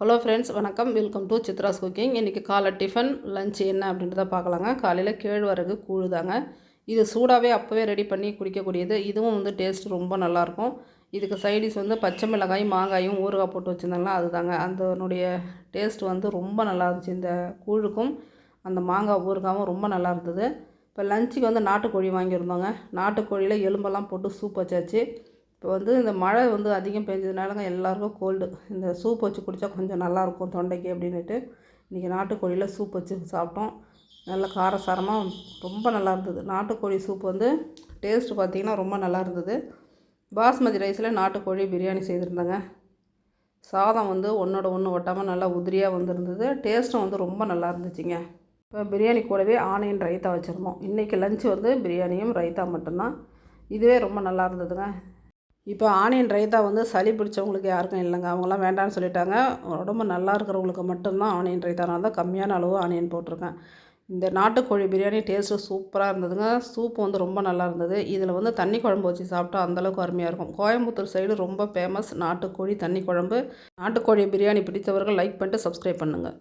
Hello friends, வணக்கம். Welcome to Chitra's cooking. இன்றைக்கி காலை டிஃபன் லஞ்ச் என்ன அப்படின்றத பார்க்கலாங்க. காலையில் கேழ்வரகு கூழ் தாங்க. இது சூடாகவே அப்போவே ரெடி பண்ணி குடிக்கக்கூடியது. இதுவும் டேஸ்ட் ரொம்ப நல்லாயிருக்கும். இதுக்கு சைடிஷ் பச்சை மிளகாய் மாங்காயும் ஊறுகாய் போட்டு வச்சுருந்தாங்களா அதுதாங்க. அதனுடைய டேஸ்ட் ரொம்ப நல்லா இருந்துச்சு. இந்த கூழுக்கும் அந்த மாங்காய் ஊறுகாவும் ரொம்ப நல்லா இருந்தது. இப்போ லஞ்சுக்கு நாட்டுக்கோழி வாங்கியிருந்தோங்க. நாட்டுக்கோழியில் எலும்பெல்லாம் போட்டு சூப் வச்சாச்சு. இப்போ இந்த மழை அதிகம் பெஞ்சதுனாலங்க எல்லாருக்கும் கோல்டு. இந்த சூப் வச்சு குடித்தா கொஞ்சம் நல்லாயிருக்கும் தொண்டைக்கு அப்படின்ட்டு இன்றைக்கி நாட்டுக்கோழியில் சூப் வச்சு சாப்பிட்டோம். நல்ல காரசாரமாக ரொம்ப நல்லா இருந்தது. நாட்டுக்கோழி சூப் டேஸ்ட்டு பார்த்திங்கன்னா ரொம்ப நல்லா இருந்தது. பாஸ்மதி ரைஸில் நாட்டுக்கோழி பிரியாணி செய்திருந்தாங்க. சாதம் ஒன்றோட ஒன்று ஒட்டாமல் நல்லா உதிரியாக இருந்தது. டேஸ்ட்டும் ரொம்ப நல்லா இருந்துச்சுங்க. இப்போ பிரியாணி கூடவே ஆனியன் ரைத்தா வச்சுருந்தோம். இன்றைக்கி லஞ்சு பிரியாணியும் ரைத்தா மட்டும்தான். இதுவே ரொம்ப நல்லா இருந்ததுங்க. இப்போ ஆனியன் ரைத்தா சளி பிடிச்சவங்களுக்கு யாருக்கும் இல்லைங்க. அவங்களாம் வேண்டாம்னு சொல்லிட்டாங்க. உடம்பு நல்லா இருக்கிறவங்களுக்கு மட்டும்தான் ஆனியன் ரைத்தானால தான் கம்மியான அளவு ஆனியன் போட்டிருக்கேன். இந்த நாட்டுக்கோழி பிரியாணி டேஸ்ட்டு சூப்பராக இருந்ததுங்க. சூப்பு ரொம்ப நல்லா இருந்தது. இதில் தண்ணி குழம்பு வச்சு சாப்பிட்டா அந்தளவுக்கு அருமையாக இருக்கும். கோயம்புத்தூர் சைடு ரொம்ப ஃபேமஸ் நாட்டுக்கோழி தண்ணி குழம்பு. நாட்டுக்கோழி பிரியாணி பிடித்தவர்கள் லைக் பண்ணிட்டு சப்ஸ்கிரைப் பண்ணுங்கள்.